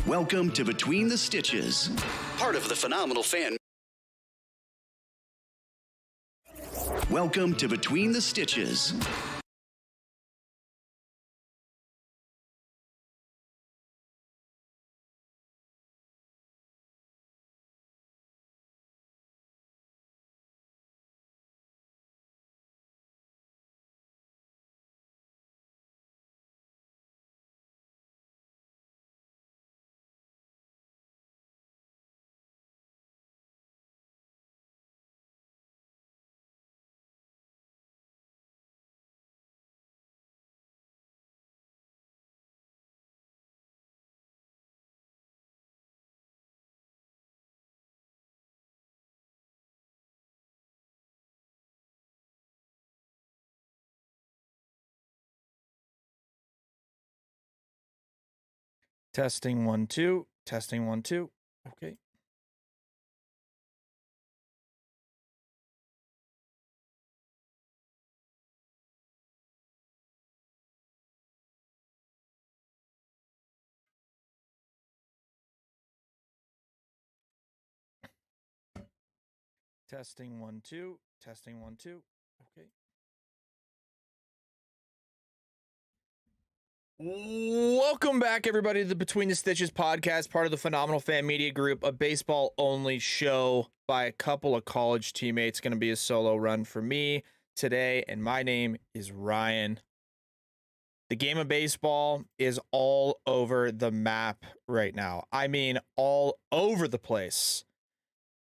Welcome to Between the Stitches, part of the Phenomenal Fan. Welcome to Between the Stitches. Testing 1 2. Testing 1 2. Okay. Testing 1 2. Testing 1 2. Okay. Welcome back, everybody, to the Between the Stitches podcast, part of the Phenomenal Fan Media Group, a baseball-only show by a couple of college teammates. Going to be a solo run for me today, and my name is Ryan. The game of baseball is all over the map right now. I mean, all over the place.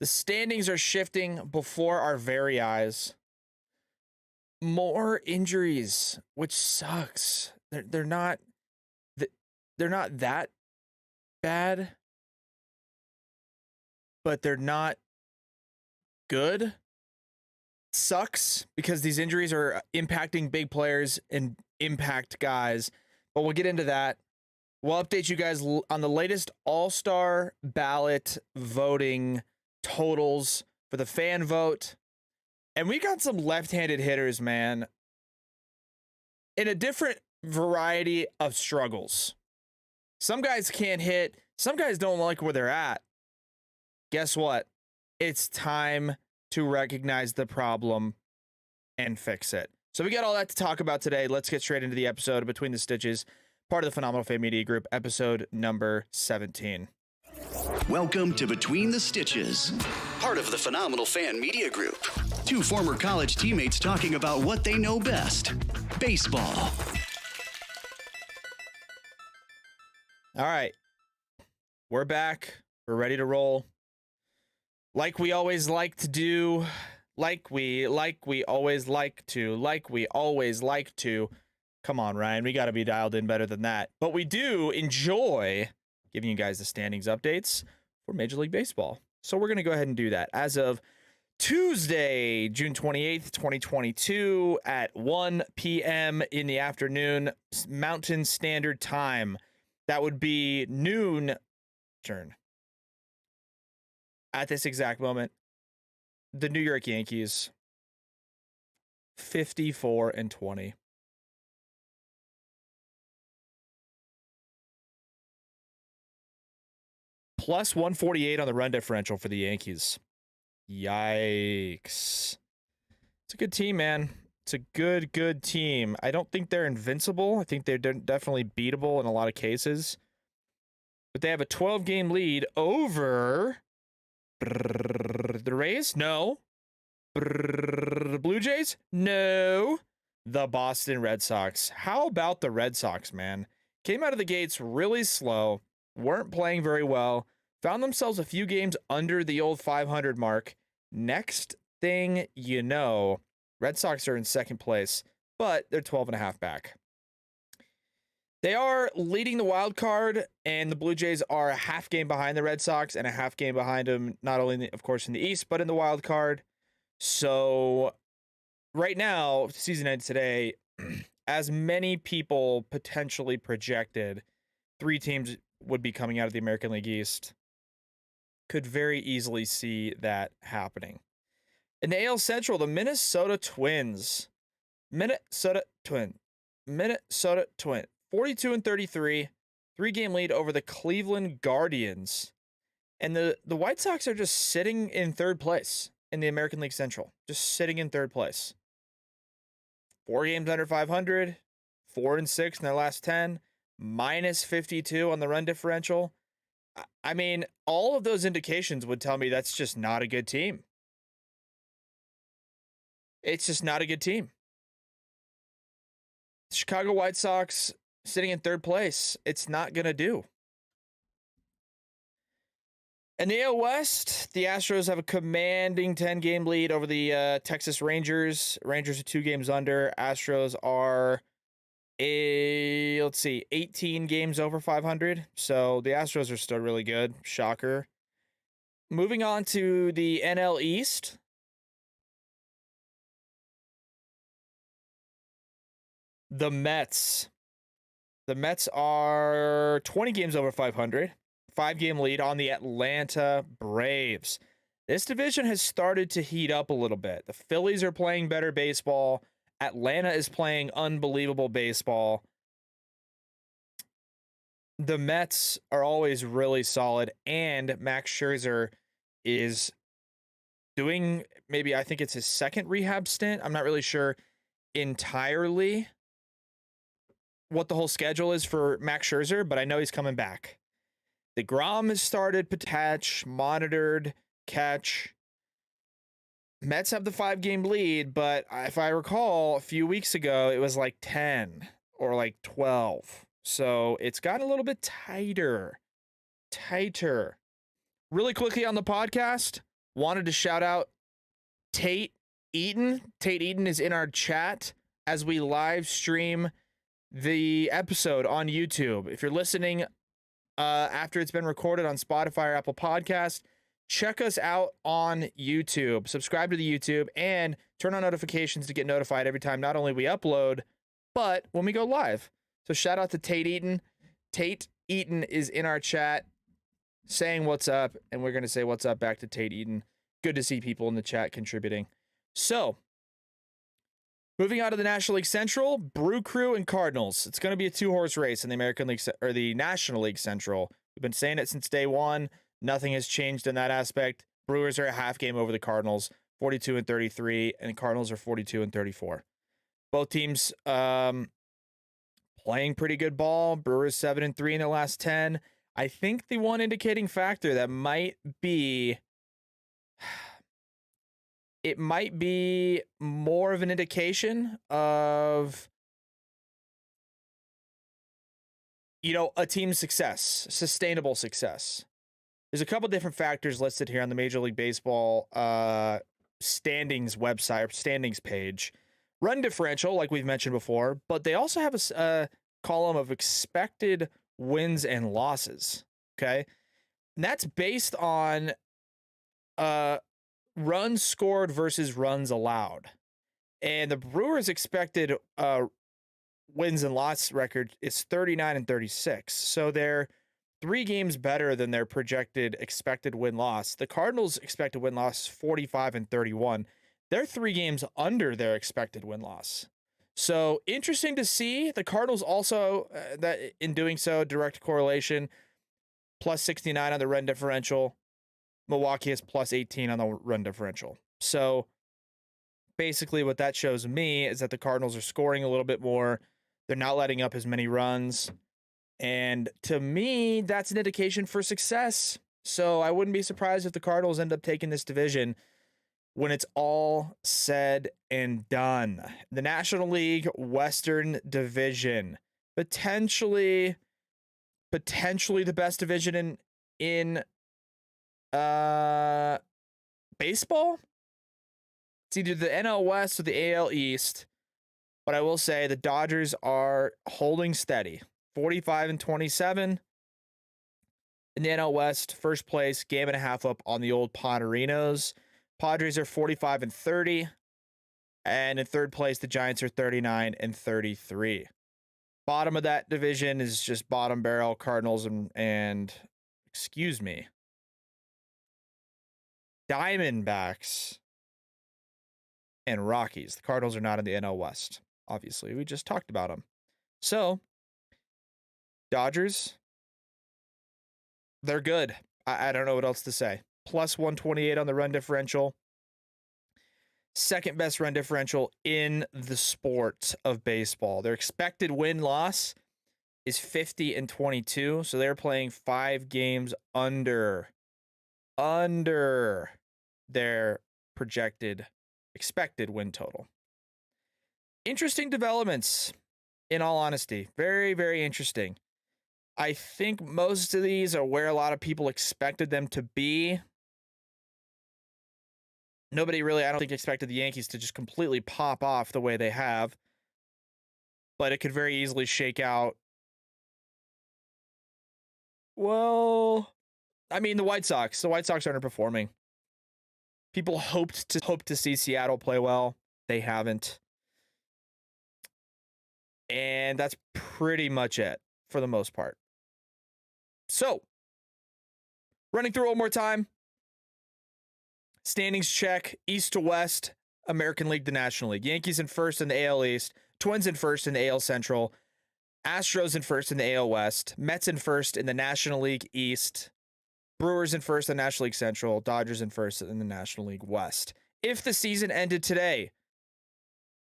The standings are shifting before our very eyes. More injuries, which sucks. They're not that bad, but they're not good. Sucks because these injuries are impacting big players and impact guys, but we'll get into that. We'll update you guys on the latest all-star ballot voting totals for the fan vote. And we got some left-handed hitters, man, in a different variety of struggles. Some guys can't hit. Some guys don't like where they're at. Guess what? It's time to recognize the problem and fix it. So we got all that to talk about today. Let's get straight into the episode of Between the Stitches, part of the Phenomenal Fan Media Group, episode number 17. Welcome to Between the Stitches, part of the Phenomenal Fan Media Group. Two former college teammates talking about what they know best, baseball. All right, we're back. We're ready to roll. Like we always like to do, like we always like to. Come on, Ryan, we got to be dialed in better than that. But we do enjoy giving you guys the standings updates for Major League Baseball. So we're going to go ahead and do that. As of Tuesday, June 28th, 2022 at 1 p.m. in the afternoon, Mountain Standard Time. That would be noon turn. At this exact moment, the New York Yankees, 54-20. Plus 148 on the run differential for the Yankees. Yikes. It's a good team, man. It's a good team. I don't think they're invincible. I think they're definitely beatable in a lot of cases. But they have a 12-game lead over the Rays? No. The Blue Jays? No. The Boston Red Sox. How about the Red Sox, man? Came out of the gates really slow, weren't playing very well, found themselves a few games under the old 500 mark. Next thing you know, Red Sox are in second place, but they're 12.5 back. They are leading the wild card, and the Blue Jays are a half game behind the Red Sox and a half game behind them, not only, of course, in the East, but in the wild card. So right now, season ends today, as many people potentially projected, 3 teams would be coming out of the American League East. Could very easily see that happening. In the AL Central, the Minnesota Twins. Minnesota Twin. 42-33. 3-game lead over the Cleveland Guardians. And the White Sox are just sitting in third place in the American League Central. Just sitting in third place. 4 games under 500, 4-6 in their last 10, minus 52 on the run differential. I mean, all of those indications would tell me that's just not a good team. It's just not a good team. Chicago White Sox sitting in third place. It's not going to do. In the AL West, the Astros have a commanding 10-game lead over the Texas Rangers. Rangers are 2 games under. Astros are 18 games over 500. So the Astros are still really good. Shocker. Moving on to the NL East. The Mets. The Mets are 20 games over 500. 5-game lead on the Atlanta Braves. This division has started to heat up a little bit. The Phillies are playing better baseball. Atlanta is playing unbelievable baseball. The Mets are always really solid, and Max Scherzer is doing maybe, I think it's his second rehab stint. I'm not really sure entirely what the whole schedule is for Max Scherzer, but I know he's coming back. DeGrom has started, patch, monitored, catch. Mets have the 5-game lead, but if I recall, a few weeks ago, it was like 10 or like 12. So it's gotten a little bit tighter. Really quickly on the podcast, wanted to shout out Tate Eaton. Tate Eaton is in our chat as we live stream the episode on YouTube. If you're listening after it's been recorded on Spotify or Apple Podcast, check us out on YouTube. Subscribe to the YouTube and turn on notifications to get notified every time not only we upload, but when we go live. So shout out to Tate Eaton. Tate Eaton is in our chat saying what's up, and we're going to say what's up back to Tate Eaton. Good to see people in the chat contributing. So, moving on to the National League Central, Brew Crew and Cardinals. It's going to be a 2-horse race in the American League or the National League Central. We've been saying it since day one. Nothing has changed in that aspect. Brewers are a half game over the Cardinals, 42-33, and the Cardinals are 42-34. Both teams playing pretty good ball. Brewers 7-3 in their last 10. I think the one indicating factor that might be more of an indication of, a team's success, sustainable success. There's a couple different factors listed here on the Major League Baseball standings website, or standings page. Run differential, like we've mentioned before, but they also have a column of expected wins and losses. Okay. And that's based on runs scored versus runs allowed. And the Brewers' expected wins and loss record is 39-36. So they're 3 games better than their projected expected win-loss. The Cardinals' expected win-loss is 45-31. They're 3 games under their expected win-loss. So interesting to see. The Cardinals also, that in doing so, direct correlation, plus 69 on the run differential. Milwaukee is plus 18 on the run differential. So basically what that shows me is that the Cardinals are scoring a little bit more. They're not letting up as many runs. And to me, that's an indication for success. So I wouldn't be surprised if the Cardinals end up taking this division when it's all said and done. The National League Western Division, potentially the best division in baseball. It's either the NL West or the AL East, but I will say the Dodgers are holding steady, 45-27 in the NL West. First place, game and a half up on the old Padrinos. Padres are 45-30, and in third place, the Giants are 39-33. Bottom of that division is just bottom barrel Cardinals and Diamondbacks and Rockies. The Cardinals are not in the NL West. Obviously, we just talked about them. So, Dodgers They're good. I don't know what else to say. Plus 128 on the run differential. Second best run differential in the sport of baseball. Their expected win-loss is 50-22. So they're playing 5 games under their projected expected win total. Interesting developments, in all honesty. Very, very interesting. I think most of these are where a lot of people expected them to be. Nobody really, I don't think, expected the Yankees to just completely pop off the way they have. But it could very easily shake out. Well, I mean, the White Sox are underperforming. People hoped to see Seattle play well. They haven't. And that's pretty much it for the most part. So, running through one more time. Standings check, East to West, American League to National League. Yankees in first in the AL East, Twins in first in the AL Central, Astros in first in the AL West, Mets in first in the National League East, Brewers in first in the National League Central, Dodgers in first in the National League West. If the season ended today,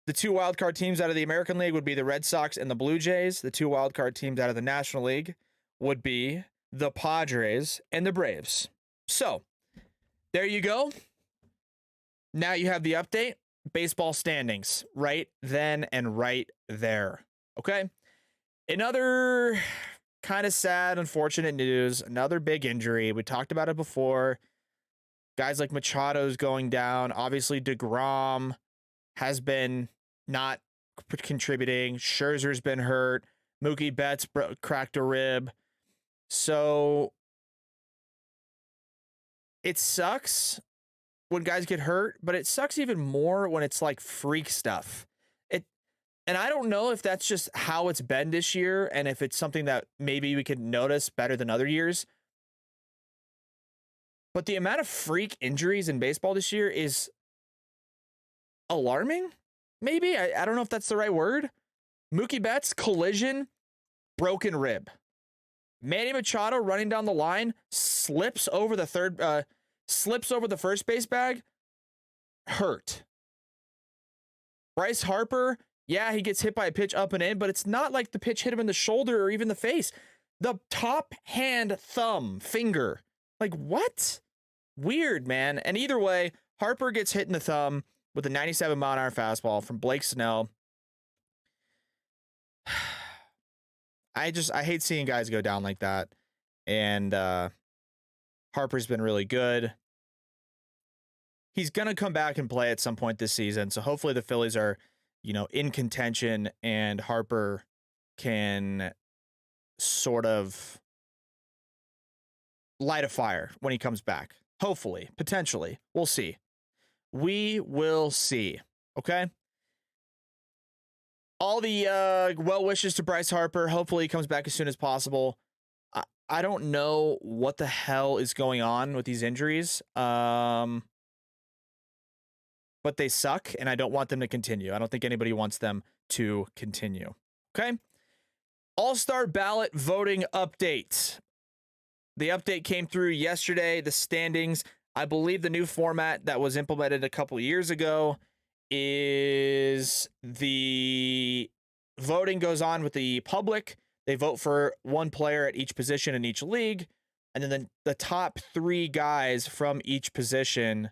the 2 wildcard teams out of the American League would be the Red Sox and the Blue Jays. The 2 wildcard teams out of the National League would be the Padres and the Braves. So, there you go. Now you have the update. Baseball standings right then and right there. Okay? Another kind of sad, unfortunate news. Another big injury. We talked about it before. Guys like Machado's going down. Obviously, DeGrom has been not contributing. Scherzer's been hurt. Mookie Betts cracked a rib. So it sucks when guys get hurt, but it sucks even more when it's like freak stuff. And I don't know if that's just how it's been this year and if it's something that maybe we could notice better than other years. But the amount of freak injuries in baseball this year is alarming, maybe? I don't know if that's the right word. Mookie Betts, collision, broken rib. Manny Machado running down the line, slips over the first base bag, hurt. Bryce Harper, yeah, he gets hit by a pitch up and in, but it's not like the pitch hit him in the shoulder or even the face. The top hand, thumb, finger. Like, what? Weird, man. And either way, Harper gets hit in the thumb with a 97-mile-an-hour fastball from Blake Snell. I hate seeing guys go down like that. And Harper's been really good. He's going to come back and play at some point this season. So hopefully the Phillies are, in contention and Harper can sort of light a fire when he comes back. Hopefully, potentially. We'll see. We will see. Okay? All the well wishes to Bryce Harper. Hopefully he comes back as soon as possible. I don't know what the hell is going on with these injuries. But they suck, and I don't want them to continue. I don't think anybody wants them to continue. Okay? All-Star ballot voting update. The update came through yesterday. The standings, I believe the new format that was implemented a couple years ago is the voting goes on with the public. They vote for one player at each position in each league, and then the top 3 guys from each position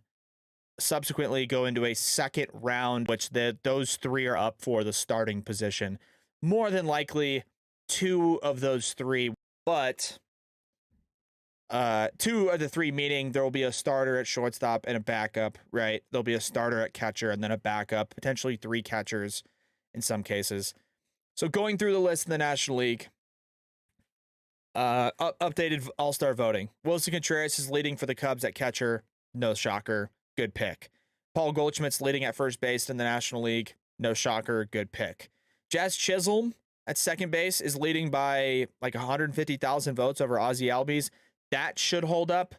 subsequently go into a second round, which those 3 are up for the starting position. More than likely, 2 of those 3, but 2 of the 3, meaning there will be a starter at shortstop and a backup, right? There'll be a starter at catcher and then a backup, potentially 3 catchers in some cases. So going through the list in the National League, updated all-star voting. Wilson Contreras is leading for the Cubs at catcher. No shocker. Good pick. Paul Goldschmidt's leading at first base in the National League. No shocker. Good pick. Jazz Chisholm at second base is leading by like 150,000 votes over Ozzie Albies. That should hold up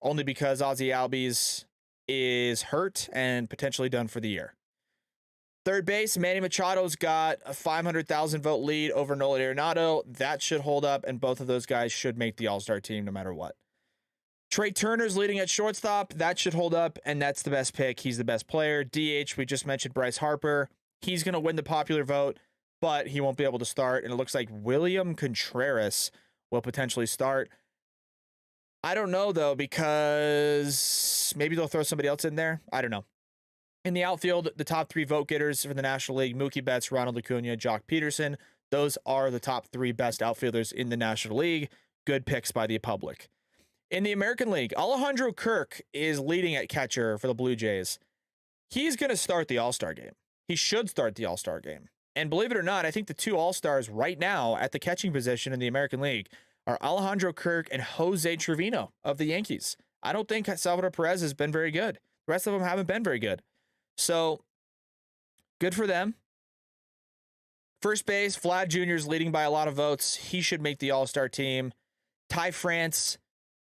only because Ozzie Albies is hurt and potentially done for the year. Third base, Manny Machado's got a 500,000 vote lead over Nolan Arenado. That should hold up, and both of those guys should make the All-Star team no matter what. Trey Turner's leading at shortstop. That should hold up, and that's the best pick. He's the best player. DH, we just mentioned Bryce Harper. He's going to win the popular vote, but he won't be able to start, and it looks like William Contreras will potentially start. I don't know, though, because maybe they'll throw somebody else in there. I don't know. In the outfield, the top three vote getters for the National League, Mookie Betts, Ronald Acuna, Jock Peterson. Those are the top three best outfielders in the National League. Good picks by the public. In the American League, Alejandro Kirk is leading at catcher for the Blue Jays. He's going to start the All-Star game. He should start the All-Star game. And believe it or not, I think the two All-Stars right now at the catching position in the American League are Alejandro Kirk and Jose Trevino of the Yankees. I don't think Salvador Perez has been very good. The rest of them haven't been very good. So, good for them. First base, Vlad Jr. is leading by a lot of votes. He should make the All-Star team. Ty France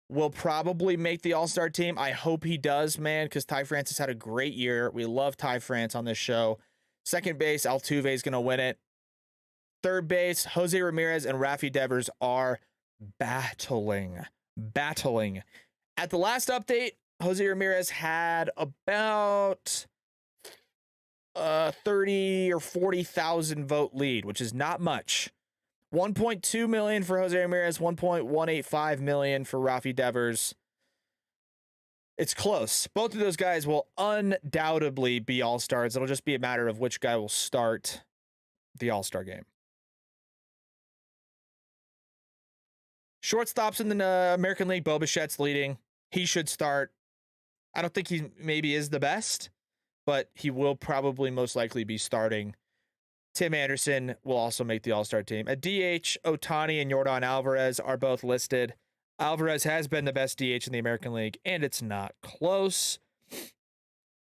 will probably make the All-Star team. I hope he does, man, because Ty France has had a great year. We love Ty France on this show. Second base, Altuve is going to win it. Third base, Jose Ramirez and Rafi Devers are battling. At the last update, Jose Ramirez had about 30 or 40,000 vote lead, which is not much. 1.2 million for Jose Ramirez, 1.185 million for Rafi Devers. It's close. Both of those guys will undoubtedly be All-Stars. It'll just be a matter of which guy will start the All-Star game. Shortstops in the American League, Bo Bichette's leading. He should start. I don't think he maybe is the best, but he will probably most likely be starting. Tim Anderson will also make the All-Star team. At DH, Ohtani and Yordan Alvarez are both listed. Alvarez has been the best DH in the American League, and it's not close.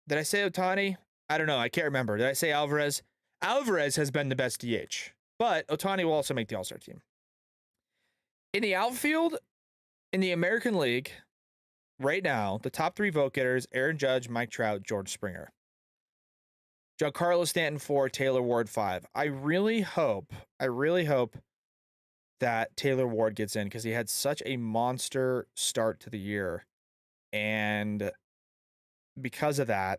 Did I say Ohtani? I don't know. I can't remember. Did I say Alvarez? Alvarez has been the best DH, but Ohtani will also make the All-Star team. In the outfield, in the American League, right now, the top three vote getters, Aaron Judge, Mike Trout, George Springer. Giancarlo Stanton 4, Taylor Ward 5. I really hope that Taylor Ward gets in because he had such a monster start to the year. And because of that,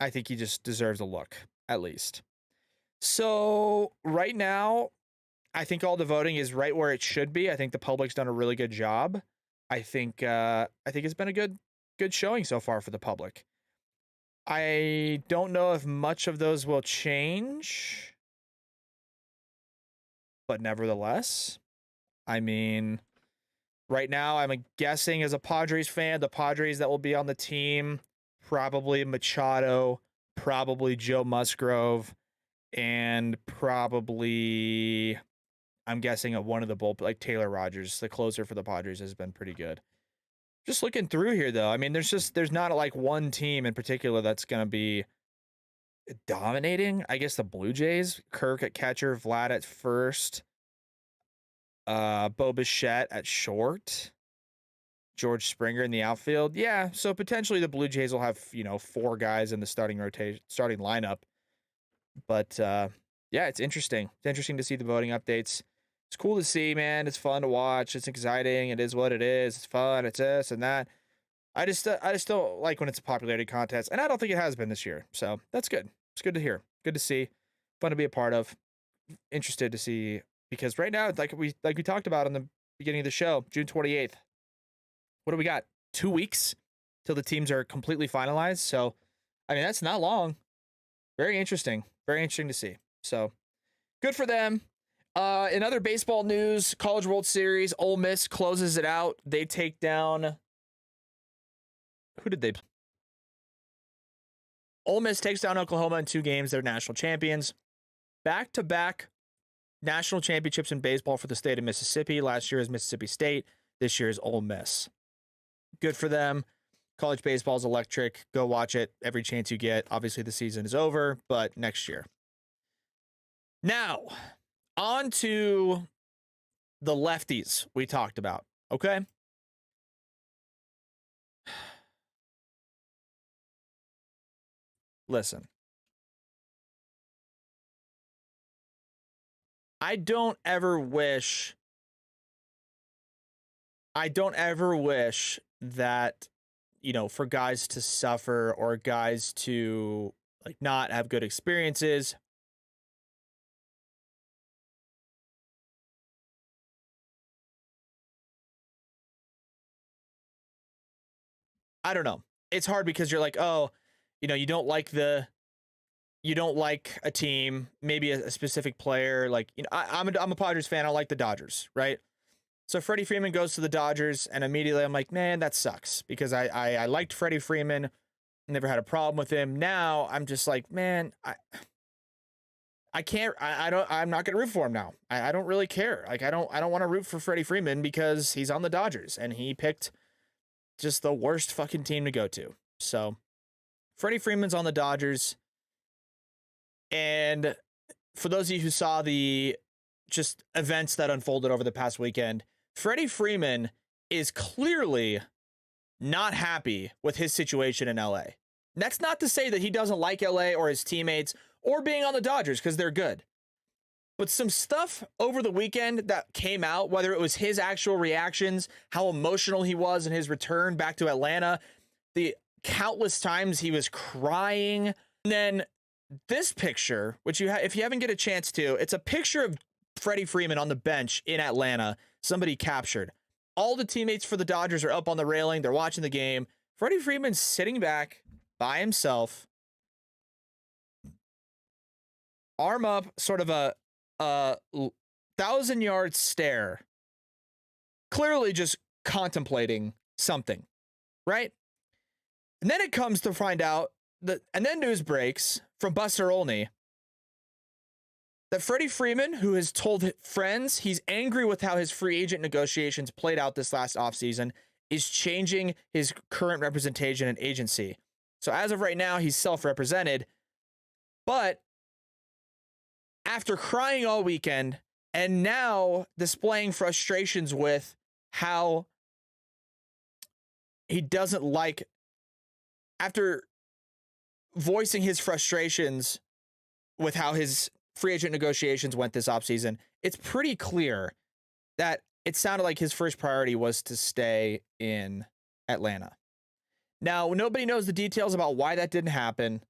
I think he just deserves a look, at least. So right now, I think all the voting is right where it should be. I think the public's done a really good job. I think it's been a good showing so far for the public. I don't know if much of those will change, but nevertheless, I mean, right now I'm guessing as a Padres fan, the Padres that will be on the team, probably Machado, probably Joe Musgrove, and probably I'm guessing at one of the like Taylor Rogers, the closer for the Padres, has been pretty good. Just looking through here, though, I mean, there's not like one team in particular that's going to be dominating. I guess the Blue Jays, Kirk at catcher, Vlad at first, Bo Bichette at short, George Springer in the outfield. Yeah, so potentially the Blue Jays will have, 4 guys in the starting lineup. But yeah, it's interesting. It's interesting to see the voting updates. It's cool to see, man. It's fun to watch. It's exciting. It is what it is. It's fun. It's this and that. I just don't like when it's a popularity contest, and I don't think it has been this year. So that's good. It's good to hear. Good to see. Fun to be a part of. Interested to see, because right now, like we talked about in the beginning of the show, June 28th. What do we got? 2 weeks till the teams are completely finalized. So, I mean, that's not long. Very interesting. Very interesting to see. So, good for them. In other baseball news, College World Series, Ole Miss closes it out. They take down... Who did they play? Ole Miss takes down Oklahoma in 2 games. They're national champions. Back-to-back national championships in baseball for the state of Mississippi. Last year is Mississippi State. This year is Ole Miss. Good for them. College baseball is electric. Go watch it every chance you get. Obviously, the season is over, but next year. Now, on to the lefties we talked about, okay? Listen, I don't ever wish that, for guys to suffer or guys to like not have good experiences. I don't know. It's hard because you're like, oh, you don't like a team, maybe a specific player. Like, I'm a Padres fan. I like the Dodgers, right? So Freddie Freeman goes to the Dodgers, and immediately I'm like, man, that sucks because I liked Freddie Freeman, never had a problem with him. Now I'm just like, man, I can't. I'm not gonna root for him now. I don't really care. Like I don't want to root for Freddie Freeman because he's on the Dodgers and he picked just the worst fucking team to go to. So Freddie Freeman's on the Dodgers. And for those of you who saw the just events that unfolded over the past weekend, Freddie Freeman is clearly not happy with his situation in LA. That's not to say that he doesn't like LA or his teammates or being on the Dodgers because they're good. But some stuff over the weekend that came out, whether it was his actual reactions, how emotional he was in his return back to Atlanta, the countless times he was crying, and then this picture, which if you haven't get a chance to, it's a picture of Freddie Freeman on the bench in Atlanta. Somebody captured. All the teammates for the Dodgers are up on the railing. They're watching the game. Freddie Freeman's sitting back by himself, arm up, sort of a 1,000-yard stare, clearly just contemplating something, right? And then it comes to find out and then news breaks from Buster Olney that Freddie Freeman, who has told friends he's angry with how his free agent negotiations played out this last offseason, is changing his current representation and agency. So as of right now, he's self-represented. But after crying all weekend and now displaying frustrations with how he doesn't like, after voicing his frustrations with how his free agent negotiations went this offseason, it's pretty clear that it sounded like his first priority was to stay in Atlanta. Now, nobody knows the details about why that didn't happen,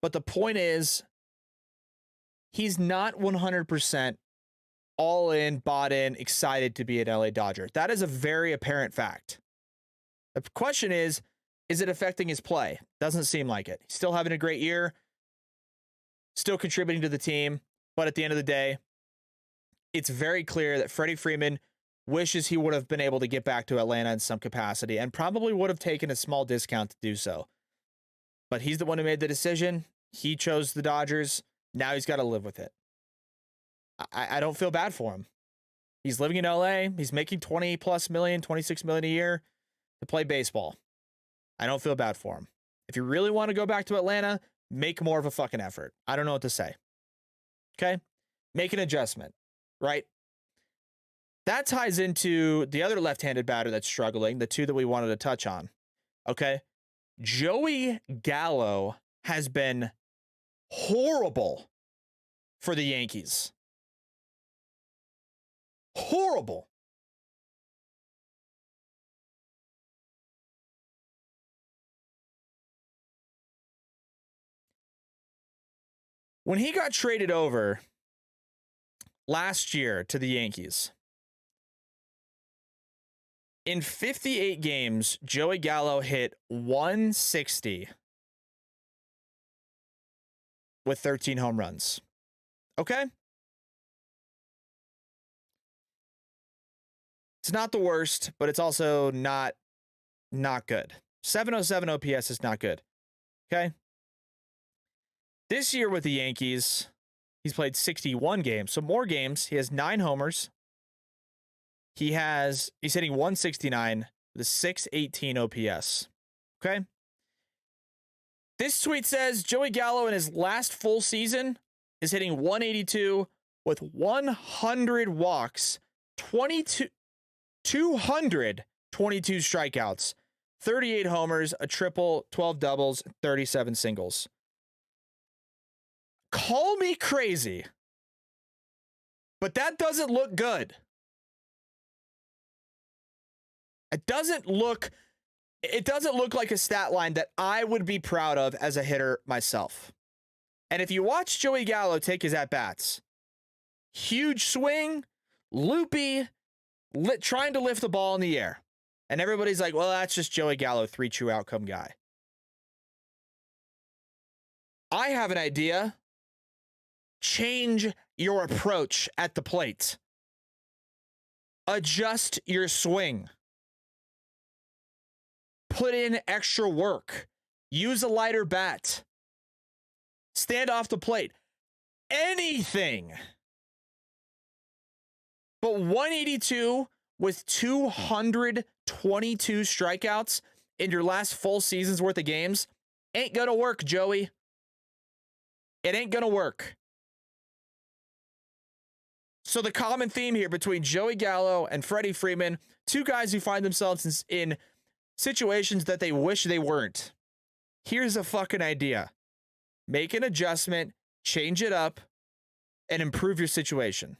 but the point is, he's not 100% all in, bought in, excited to be an LA Dodger. That is a very apparent fact. The question is it affecting his play? Doesn't seem like it. He's still having a great year, still contributing to the team, but at the end of the day, it's very clear that Freddie Freeman wishes he would have been able to get back to Atlanta in some capacity and probably would have taken a small discount to do so. But he's the one who made the decision. He chose the Dodgers. Now he's got to live with it. I don't feel bad for him. He's living in LA. He's making 20 plus million, 26 million a year to play baseball. I don't feel bad for him. If you really want to go back to Atlanta, make more of a fucking effort. I don't know what to say. Okay? Make an adjustment, right? That ties into the other left-handed batter that's struggling, the two that we wanted to touch on. Okay? Joey Gallo has been horrible for the Yankees. Horrible. When he got traded over last year to the Yankees, in 58 games, Joey Gallo hit 160 with 13 home runs. Okay? It's not the worst, but it's also not good. 707 OPS is not good. Okay? This year with the Yankees, he's played 61 games, so more games. He has 9 homers. He's hitting 169 with a 618 OPS. Okay? This tweet says Joey Gallo in his last full season is hitting 182 with 100 walks, 222 strikeouts, 38 homers, a triple, 12 doubles, 37 singles. Call me crazy, But that doesn't look good. It doesn't look like a stat line that I would be proud of as a hitter myself. And if you watch Joey Gallo take his at-bats, huge swing, loopy, trying to lift the ball in the air. And everybody's like, well, that's just Joey Gallo, 3 true outcome guy. I have an idea. Change your approach at the plate. Adjust your swing. Put in extra work. Use a lighter bat. Stand off the plate. Anything. But 182 with 222 strikeouts in your last full season's worth of games ain't gonna work, Joey. It ain't gonna work. So the common theme here between Joey Gallo and Freddie Freeman, two guys who find themselves in situations that they wish they weren't. Here's a fucking idea. Make an adjustment, change it up, and improve your situation.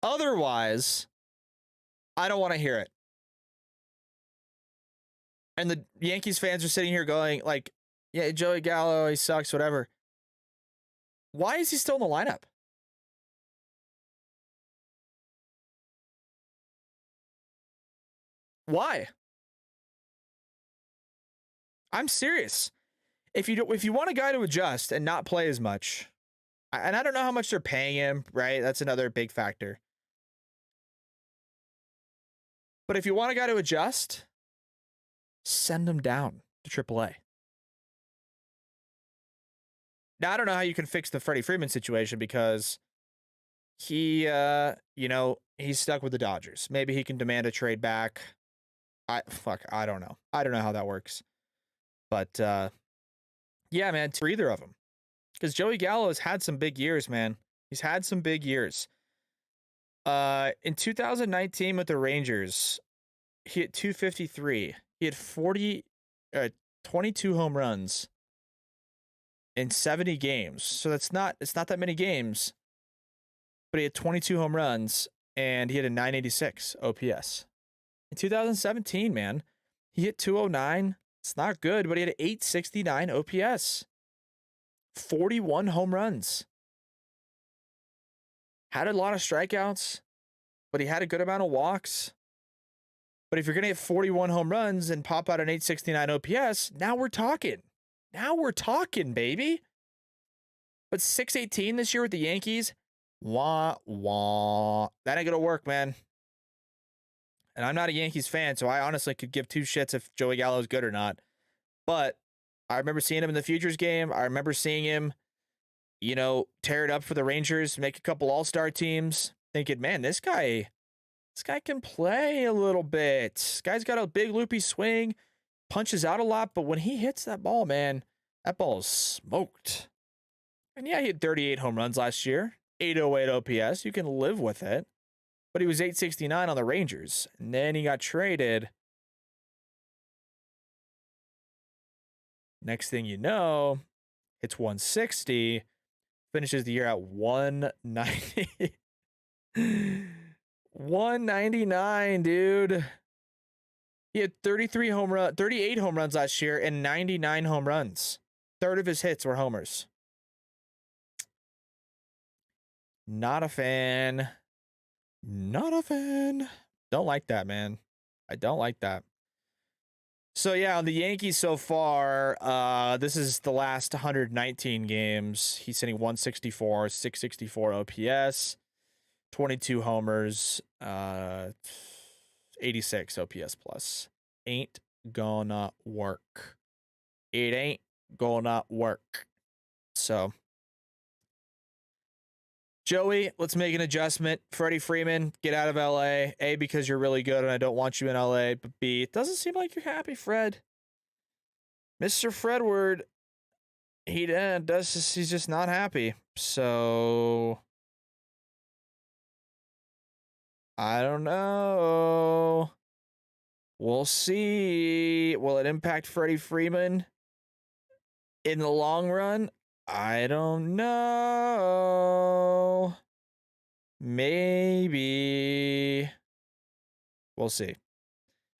Otherwise, I don't want to hear it. And the Yankees fans are sitting here going like, yeah, Joey Gallo, he sucks, whatever. Why is he still in the lineup? Why? I'm serious. If you want a guy to adjust and not play as much, and I don't know how much they're paying him, right? That's another big factor. But if you want a guy to adjust, send him down to AAA. Now, I don't know how you can fix the Freddie Freeman situation because he, he's stuck with the Dodgers. Maybe he can demand a trade back. I don't know. I don't know how that works. But, yeah, man, for either of them. Because Joey Gallo has had some big years, man. He's had some big years. In 2019 with the Rangers, he hit 253. He had 22 home runs in 70 games. So it's not that many games. But he had 22 home runs and he had a 986 OPS. In 2017, man, he hit 209. It's not good, but he had an 869 OPS. 41 home runs. Had a lot of strikeouts, but he had a good amount of walks. But if you're going to hit 41 home runs and pop out an 869 OPS, now we're talking. Now we're talking, baby. But 618 this year with the Yankees, wah, wah. That ain't going to work, man. And I'm not a Yankees fan, so I honestly could give two shits if Joey Gallo is good or not. But I remember seeing him in the Futures game. I remember seeing him, tear it up for the Rangers, make a couple all-star teams, thinking, man, this guy can play a little bit. This guy's got a big loopy swing, punches out a lot, but when he hits that ball, man, that ball is smoked. And yeah, he had 38 home runs last year, 808 OPS. You can live with it. But he was 869 on the Rangers. And then he got traded. Next thing you know, hits 160, finishes the year at 190. 199, dude. He had 38 home runs last year and 99 home runs. Third of his hits were homers. Not a fan. Not a fan. Don't like that, man. I don't like that. So, yeah, on the Yankees so far, this is the last 119 games. He's hitting 164, 664 OPS, 22 homers, 86 OPS plus. Ain't gonna work. It ain't gonna work. So, Joey, let's make an adjustment. Freddie Freeman, get out of LA. A, because you're really good and I don't want you in LA. But B, it doesn't seem like you're happy, Fred. Mr. Fredward, he's just not happy. So I don't know. We'll see. Will it impact Freddie Freeman in the long run? I don't know. Maybe. We'll see.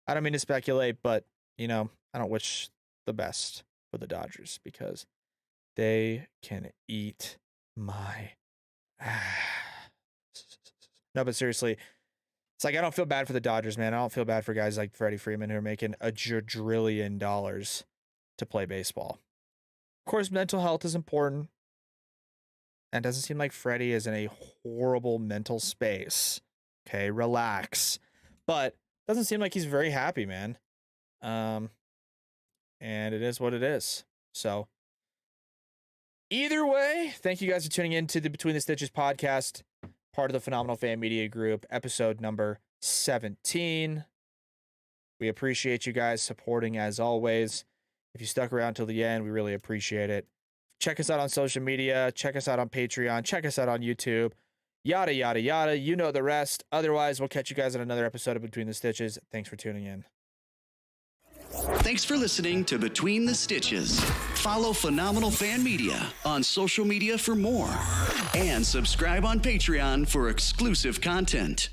I don't mean to speculate, but, I don't wish the best for the Dodgers because they can eat my ass. No, but seriously, it's like I don't feel bad for the Dodgers, man. I don't feel bad for guys like Freddie Freeman who are making $1 trillion to play baseball. Of course, mental health is important. And it doesn't seem like Freddie is in a horrible mental space. Okay, relax. But it doesn't seem like he's very happy, man. And it is what it is. So, either way, thank you guys for tuning in to the Between the Stitches podcast, part of the Phenomenal Fan Media Group, episode number 17. We appreciate you guys supporting as always. If you stuck around till the end, we really appreciate it. Check us out on social media. Check us out on Patreon. Check us out on YouTube. Yada, yada, yada. You know the rest. Otherwise, we'll catch you guys in another episode of Between the Stitches. Thanks for tuning in. Thanks for listening to Between the Stitches. Follow Phenomenal Fan Media on social media for more. And subscribe on Patreon for exclusive content.